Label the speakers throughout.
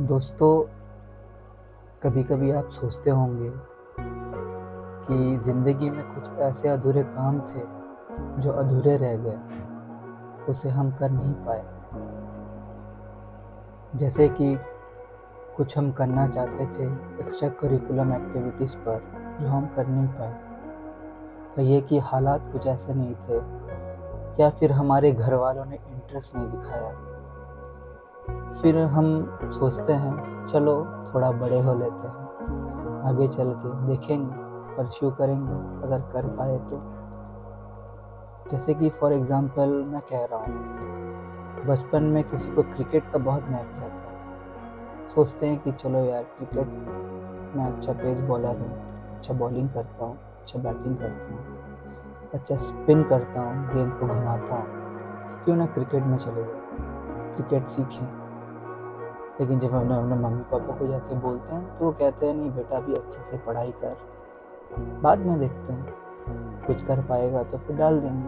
Speaker 1: दोस्तों, कभी कभी आप सोचते होंगे कि ज़िंदगी में कुछ ऐसे अधूरे काम थे जो अधूरे रह गए, उसे हम कर नहीं पाए। जैसे कि कुछ हम करना चाहते थे एक्स्ट्रा करिकुलम एक्टिविटीज़ पर, जो हम कर नहीं पाए। कहिए कि हालात कुछ ऐसे नहीं थे, या फिर हमारे घर वालों ने इंटरेस्ट नहीं दिखाया। फिर हम सोचते हैं चलो थोड़ा बड़े हो लेते हैं, आगे चल के देखेंगे, परस्यू करेंगे अगर कर पाए तो। जैसे कि फॉर एग्ज़ाम्पल मैं कह रहा हूँ, बचपन में किसी को क्रिकेट का बहुत नैक रहता है। सोचते हैं कि चलो यार क्रिकेट में अच्छा पेस बॉलर हूँ, अच्छा बॉलिंग करता हूँ, अच्छा बैटिंग करता हूँ, अच्छा स्पिन करता हूँ, गेंद को घुमाता हूँ, तो क्यों ना क्रिकेट में चले जाए, क्रिकेट सीखें। लेकिन जब हम अपने मम्मी पापा को जाके बोलते हैं तो वो कहते हैं नहीं बेटा अभी अच्छे से पढ़ाई कर, बाद में देखते हैं, कुछ कर पाएगा तो फिर डाल देंगे।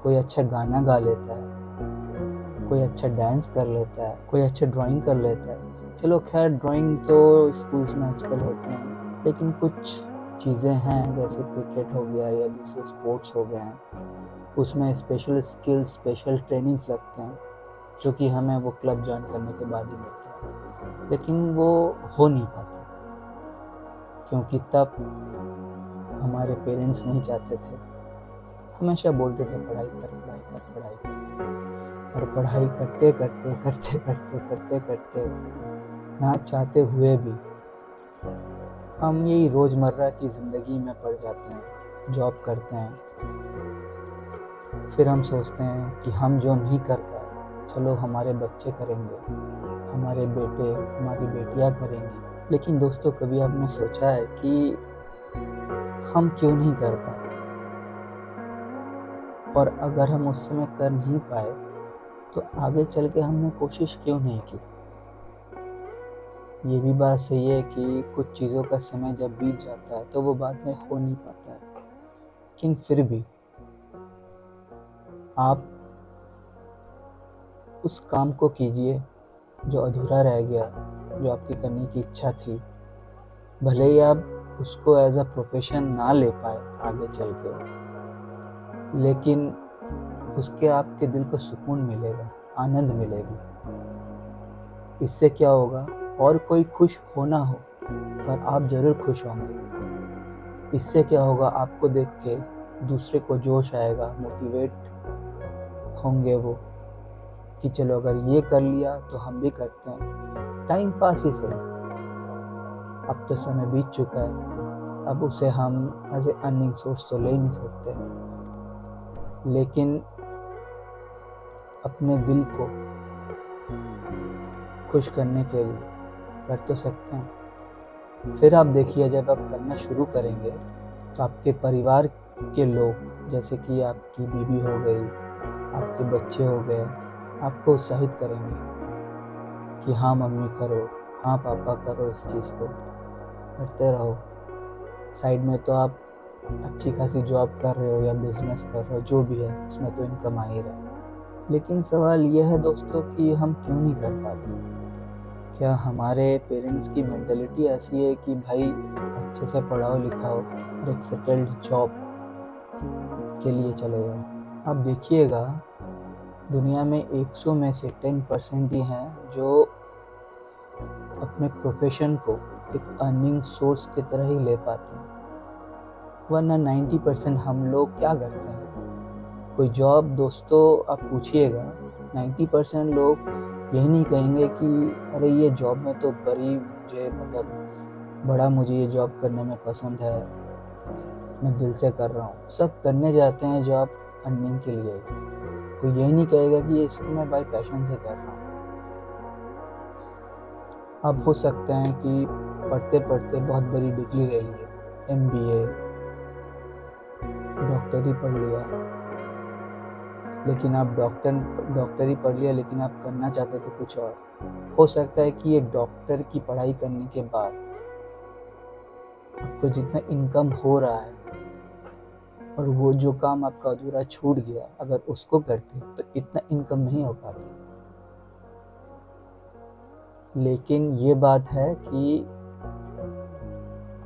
Speaker 1: कोई अच्छा गाना गा लेता है, कोई अच्छा डांस कर लेता है, कोई अच्छा ड्राइंग कर लेता है। चलो खैर ड्राइंग तो स्कूल्स में आजकल होते हैं, लेकिन कुछ चीज़ें हैं जैसे क्रिकेट हो गया या दूसरे स्पोर्ट्स हो गए हैं, उसमें स्पेशल स्किल्स, स्पेशल ट्रेनिंग्स लगते हैं, जो कि हमें वो क्लब ज्वाइन करने के बाद ही मिलता है। लेकिन वो हो नहीं पाता क्योंकि तब हमारे पेरेंट्स नहीं चाहते थे, हमेशा बोलते थे पढ़ाई कर, पढ़ाई कर, पढ़ाई कर। और पढ़ाई करते करते करते करते करते करते ना चाहते हुए भी हम यही रोज़मर्रा की ज़िंदगी में पड़ जाते हैं, जॉब करते हैं। फिर हम सोचते हैं कि हम जो नहीं कर पाए चलो हमारे बच्चे करेंगे, हमारे बेटे, हमारी बेटियां करेंगी। लेकिन दोस्तों, कभी आपने सोचा है कि हम क्यों नहीं कर पाए? और अगर हम उस समय कर नहीं पाए तो आगे चल के हमने कोशिश क्यों नहीं की? ये भी बात सही है कि कुछ चीज़ों का समय जब बीत जाता है तो वो बाद में हो नहीं पाता है। लेकिन फिर भी आप उस काम को कीजिए जो अधूरा रह गया, जो आपकी करने की इच्छा थी। भले ही आप उसको एज अ प्रोफेशन ना ले पाए आगे चल के, लेकिन उसके आपके दिल को सुकून मिलेगा, आनंद मिलेगी। इससे क्या होगा, और कोई खुश हो ना हो पर आप ज़रूर खुश होंगे। इससे क्या होगा, आपको देख के दूसरे को जोश आएगा, मोटिवेट होंगे वो कि चलो अगर ये कर लिया तो हम भी करते हैं। टाइम पास ही सही, अब तो समय बीत चुका है, अब उसे हम एज ए अर्निंग सोर्स तो ले नहीं सकते, लेकिन अपने दिल को खुश करने के लिए कर तो सकते हैं। फिर आप देखिए, जब आप करना शुरू करेंगे तो आपके परिवार के लोग, जैसे कि आपकी बीवी हो गई, आपके बच्चे हो गए, आपको उत्साहित करेंगे कि हाँ मम्मी करो, हाँ पापा करो, इस चीज़ को करते रहो। साइड में तो आप अच्छी खासी जॉब कर रहे हो या बिजनेस कर रहे हो, जो भी है उसमें तो इनकम आ ही रहा है। लेकिन सवाल यह है दोस्तों कि हम क्यों नहीं कर पाते? क्या हमारे पेरेंट्स की मेंटालिटी ऐसी है कि भाई अच्छे से पढ़ाओ लिखाओ और एक सेटल्ड जॉब के लिए चले जाओ? आप देखिएगा, दुनिया में 100 में से 10% ही हैं जो अपने प्रोफेशन को एक अर्निंग सोर्स की तरह ही ले पाते हैं, वरना 90% हम लोग क्या करते हैं? कोई जॉब दोस्तों आप पूछिएगा, 90% लोग यही नहीं कहेंगे कि अरे ये जॉब में तो मुझे ये जॉब करने में पसंद है, मैं दिल से कर रहा हूँ। सब करने जाते हैं जॉब अर्निंग के लिए। कोई यही नहीं कहेगा कि इसको मैं बाय पैशन से कर रहा हूँ। आप हो सकते हैं कि पढ़ते पढ़ते बहुत बड़ी डिग्री ले लिए, MBA, डॉक्टरी पढ़ लिया, लेकिन आप डॉक्टरी पढ़ लिया लेकिन आप करना चाहते थे कुछ और। हो सकता है कि ये डॉक्टर की पढ़ाई करने के बाद आपको जितना इनकम हो रहा है और वो जो काम आपका अधूरा छूट गया, अगर उसको करते तो इतना इनकम नहीं हो पाता। लेकिन ये बात है कि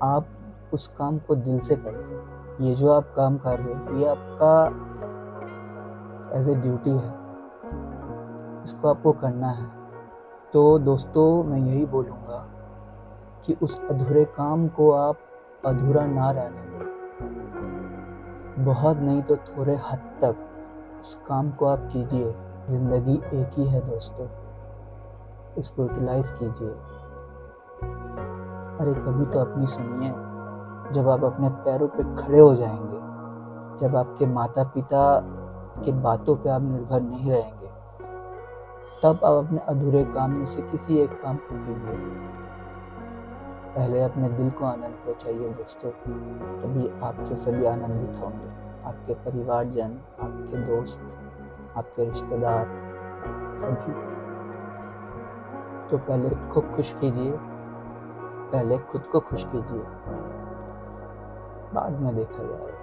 Speaker 1: आप उस काम को दिल से करते हैं। ये जो आप काम कर रहे हो ये आपका एज ए ड्यूटी है, इसको आपको करना है। तो दोस्तों मैं यही बोलूँगा कि उस अधूरे काम को आप अधूरा ना रहने दें। बहुत नहीं तो थोड़े हद तक उस काम को आप कीजिए। ज़िंदगी एक ही है दोस्तों, इसको यूटिलाइज़ कीजिए। अरे कभी तो अपनी सुनिए। जब आप अपने पैरों पे खड़े हो जाएंगे, जब आपके माता पिता की बातों पे आप निर्भर नहीं रहेंगे, तब आप अपने अधूरे काम में से किसी एक काम को कीजिए। पहले अपने दिल को आनंद पहुंचाइए दोस्तों, तभी आपसे सभी आनंदित होंगे। आपके परिवारजन, आपके दोस्त, आपके रिश्तेदार, सभी। तो पहले खुद को खुश कीजिए, पहले खुद को खुश कीजिए, बाद में देखा जाएगा।